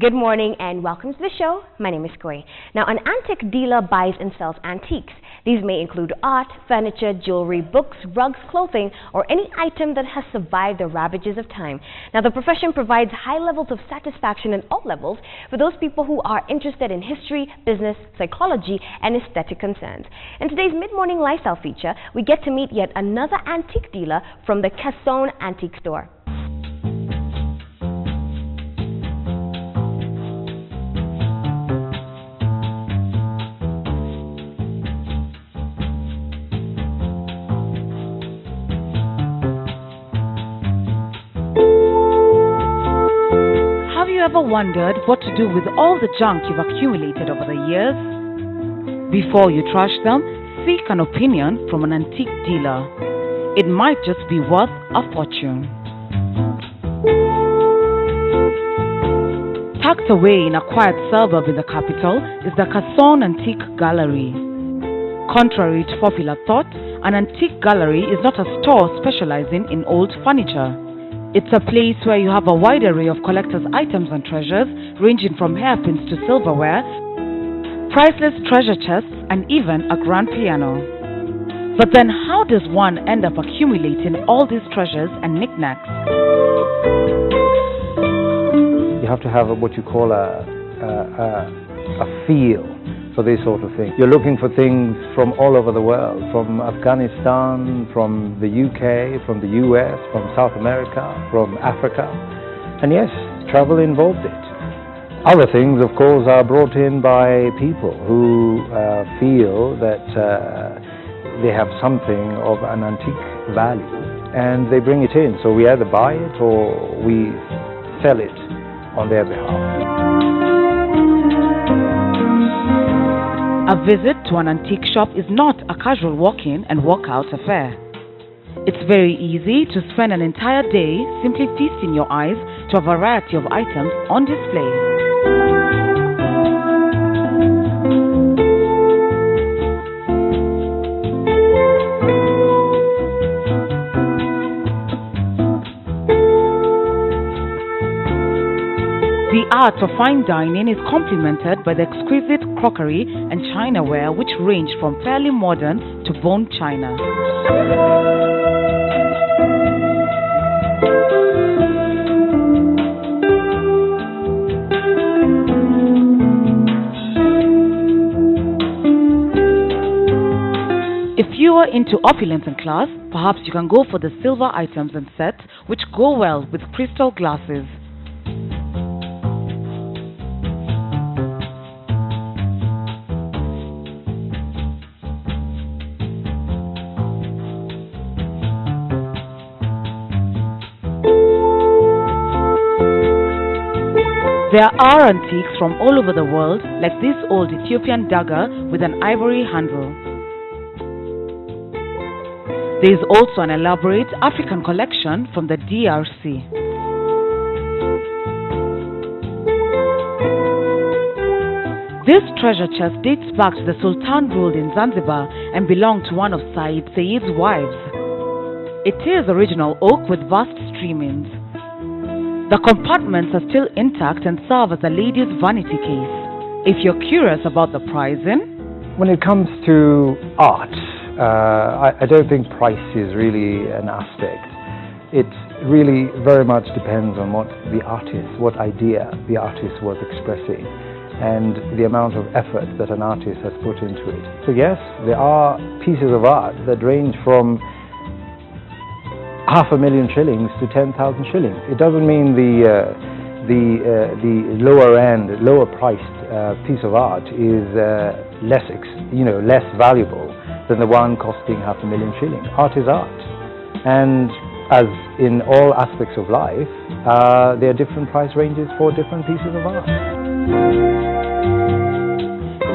Good morning and welcome to the show. My name is Koi. Now, an antique dealer buys and sells antiques. These may include art, furniture, jewelry, books, rugs, clothing, or any item that has survived the ravages of time. Now, the profession provides high levels of satisfaction at all levels for those people who are interested in history, business, psychology, and aesthetic concerns. In today's mid-morning lifestyle feature, we get to meet yet another antique dealer from the KTN Antique Store. Have you ever wondered what to do with all the junk you've accumulated over the years? Before you trash them, seek an opinion from an antique dealer. It might just be worth a fortune. Tucked away in a quiet suburb in the capital is the KTN Antique Gallery. Contrary to popular thought, an antique gallery is not a store specializing in old furniture. It's a place where you have a wide array of collector's items and treasures, ranging from hairpins to silverware, priceless treasure chests, and even a grand piano. But then how does one end up accumulating all these treasures and knickknacks? You have to have what you call a feel for this sort of thing. You're looking for things from all over the world, from Afghanistan, from the UK, from the US, from South America, from Africa. And yes, travel involves it. Other things, of course, are brought in by people who feel that they have something of an antique value and they bring it in. So we either buy it or we sell it on their behalf. A visit to an antique shop is not a casual walk-in and walk-out affair. It's very easy to spend an entire day simply feasting your eyes to a variety of items on display. The art of fine dining is complemented by the exquisite crockery and chinaware which range from fairly modern to bone china. If you are into opulence and class, perhaps you can go for the silver items and sets which go well with crystal glasses. There are antiques from all over the world, like this old Ethiopian dagger with an ivory handle. There is also an elaborate African collection from the DRC. This treasure chest dates back to the Sultan ruled in Zanzibar and belonged to one of Said Said's wives. It is original oak with vast streamings. The compartments are still intact and serve as a lady's vanity case. If you're curious about the pricing, when it comes to art, I don't think price is really an aspect. It really very much depends on what the artist, what idea the artist was expressing, and the amount of effort that an artist has put into it. So yes, there are pieces of art that range from 500,000 shillings to 10,000 shillings. It doesn't mean the lower end, lower priced piece of art is less valuable than the one costing 500,000 shillings. Art is art, and as in all aspects of life, there are different price ranges for different pieces of art.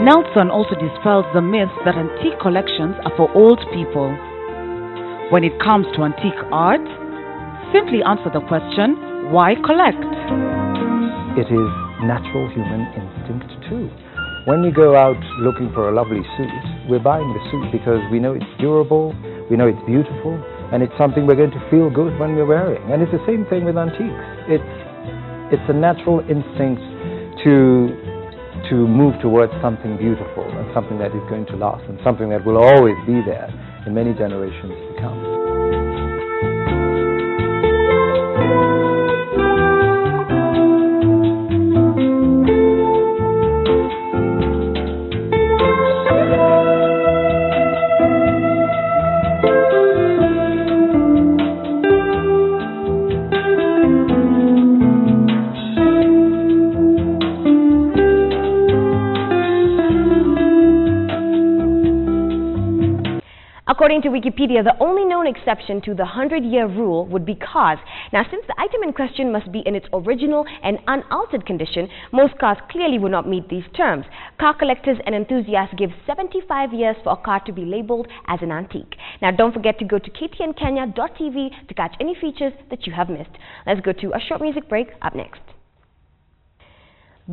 Nelson also dispels the myth that antique collections are for old people. When it comes to antique art, simply answer the question, why collect? It is natural human instinct too. When we go out looking for a lovely suit, we're buying the suit because we know it's durable, we know it's beautiful, and it's something we're going to feel good when we're wearing. And it's the same thing with antiques. It's a natural instinct to move towards something beautiful and something that is going to last and something that will always be there in many generations to come. According to Wikipedia, the only known exception to the 100-year rule would be cars. Now, since the item in question must be in its original and unaltered condition, most cars clearly would not meet these terms. Car collectors and enthusiasts give 75 years for a car to be labeled as an antique. Now, don't forget to go to ktnkenya.tv to catch any features that you have missed. Let's go to a short music break up next.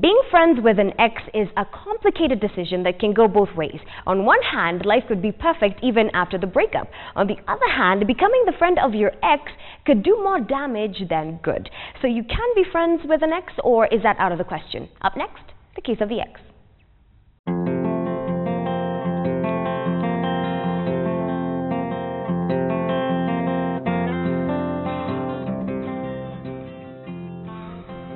Being friends with an ex is a complicated decision that can go both ways. On one hand, life could be perfect even after the breakup. On the other hand, becoming the friend of your ex could do more damage than good. So you can be friends with an ex, or is that out of the question? Up next, the case of the ex.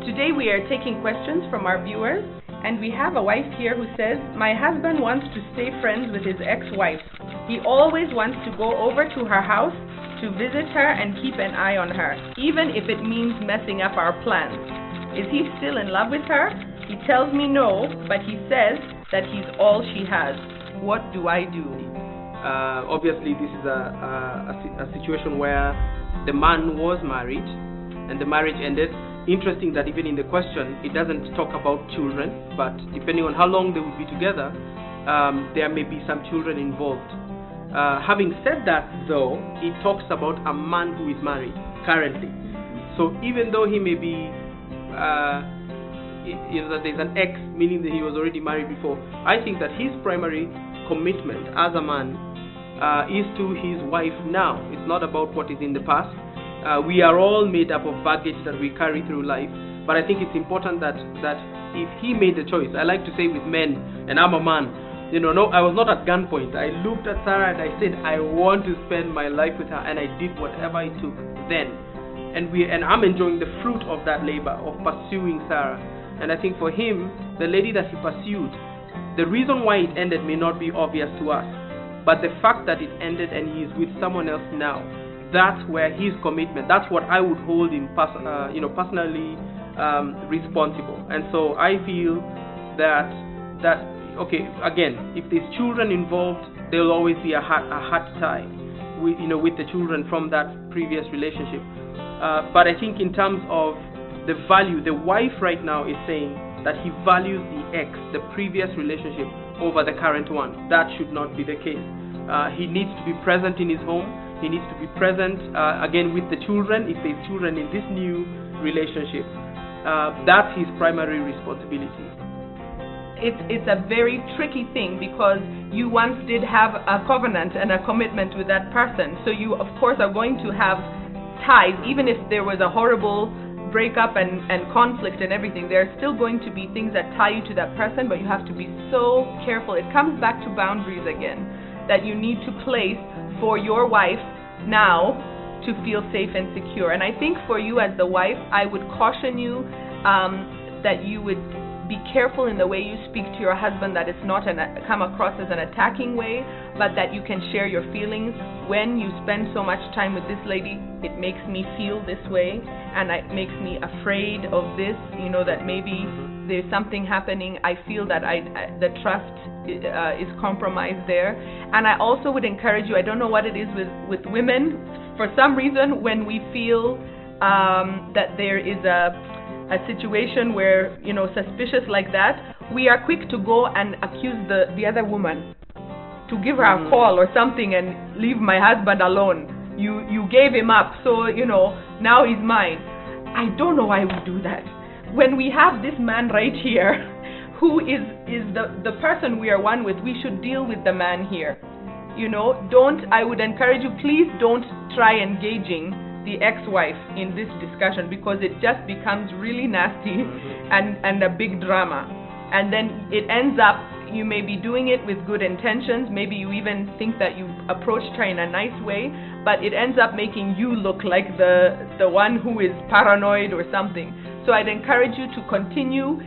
Today we are taking questions from our viewers, and we have a wife here who says, "My husband wants to stay friends with his ex-wife. He always wants to go over to her house to visit her and keep an eye on her, even if it means messing up our plans. Is he still in love with her? He tells me no, but he says that he's all she has. What do I do?" Obviously, this is a situation where the man was married and the marriage ended. Interesting that even in the question, it doesn't talk about children, but depending on how long they will be together, there may be some children involved. Having said that, though, it talks about a man who is married currently. So even though he may be, that there's an ex, meaning that he was already married before, I think that his primary commitment as a man is to his wife now. It's not about what is in the past. We are all made up of baggage that we carry through life, but I think it's important that if he made the choice, I like to say with men, and I'm a man, no, I was not at gunpoint. I looked at Sarah and I said, I want to spend my life with her, and I did whatever it took then. And I'm enjoying the fruit of that labor, of pursuing Sarah. And I think for him, the lady that he pursued, the reason why it ended may not be obvious to us, but the fact that it ended and he is with someone else now, that's where his commitment, that's what I would hold him personally responsible. And so I feel that okay, again, if there's children involved, there'll always be a heart tie with the children from that previous relationship. But I think in terms of the value, the wife right now is saying that he values the ex, the previous relationship, over the current one. That should not be the case. He needs to be present in his home. He needs to be present again with the children, if there's children in this new relationship. That's his primary responsibility. It's a very tricky thing, because you once did have a covenant and a commitment with that person. So you, of course, are going to have ties, even if there was a horrible breakup and conflict and everything. There are still going to be things that tie you to that person, but you have to be so careful. It comes back to boundaries again, that you need to place for your wife now to feel safe and secure. And I think for you as the wife, I would caution you that you would be careful in the way you speak to your husband, that it's not come across as an attacking way, but that you can share your feelings. When you spend so much time with this lady, it makes me feel this way, and it makes me afraid of this, that maybe there's something happening. I feel that the trust is compromised there. And I also would encourage you, I don't know what it is with women, for some reason when we feel that there is a situation where, suspicious like that, we are quick to go and accuse the other woman, to give her a call or something and leave my husband alone. You gave him up, so now he's mine. I don't know why we do that. When we have this man right here, who is the person we are one with, we should deal with the man here. I would encourage you, please don't try engaging the ex-wife in this discussion, because it just becomes really nasty and a big drama. And then it ends up, you may be doing it with good intentions, maybe you even think that you approached her in a nice way, but it ends up making you look like the one who is paranoid or something. So I'd encourage you to continue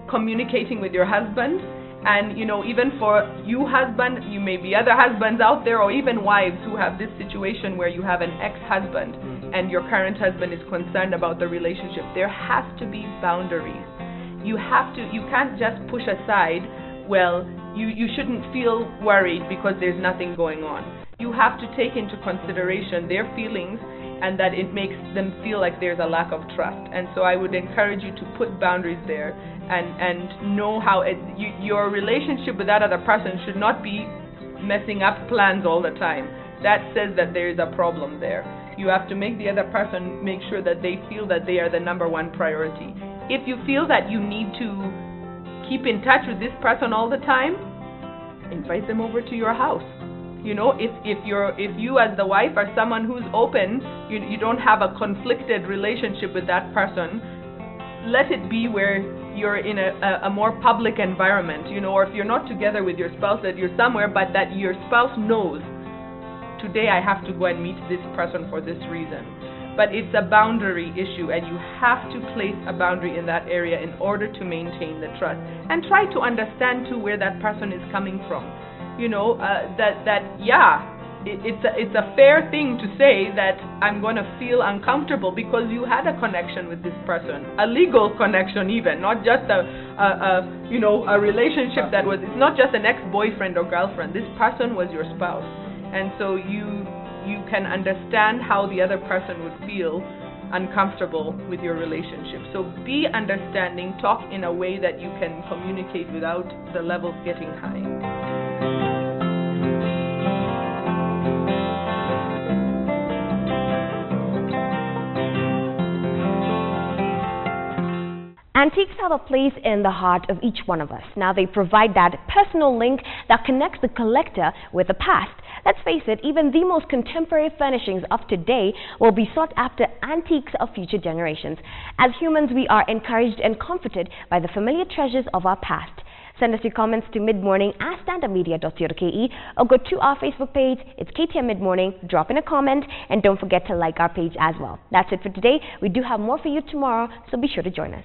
communicating with your husband. And, you know, even for you husband, you may be other husbands out there, or even wives who have this situation where you have an ex-husband and your current husband is concerned about the relationship. There has to be boundaries. You can't just push aside, well, you shouldn't feel worried because there's nothing going on. You have to take into consideration their feelings, and that it makes them feel like there's a lack of trust. And so I would encourage you to put boundaries there and know how your relationship with that other person should not be messing up plans all the time. That says that there is a problem there. You have to make the other person make sure that they feel that they are the number one priority. If you feel that you need to keep in touch with this person all the time, invite them over to your house. You know, if you as the wife are someone who's open, you don't have a conflicted relationship with that person, let it be where you're in a more public environment, you know, or if you're not together with your spouse, that you're somewhere, but that your spouse knows, today I have to go and meet this person for this reason. But it's a boundary issue, and you have to place a boundary in that area in order to maintain the trust. And try to understand too where that person is coming from. You know, it's a fair thing to say that I'm going to feel uncomfortable because you had a connection with this person, a legal connection even, not just a relationship that was, it's not just an ex-boyfriend or girlfriend. This person was your spouse. And so you can understand how the other person would feel uncomfortable with your relationship. So be understanding, talk in a way that you can communicate without the levels getting high. Antiques have a place in the heart of each one of us. Now they provide that personal link that connects the collector with the past. Let's face it, even the most contemporary furnishings of today will be sought after antiques of future generations. As humans, we are encouraged and comforted by the familiar treasures of our past. Send us your comments to midmorning@standardmedia.co.ke or go to our Facebook page. It's KTN Midmorning. Drop in a comment and don't forget to like our page as well. That's it for today. We do have more for you tomorrow, so be sure to join us.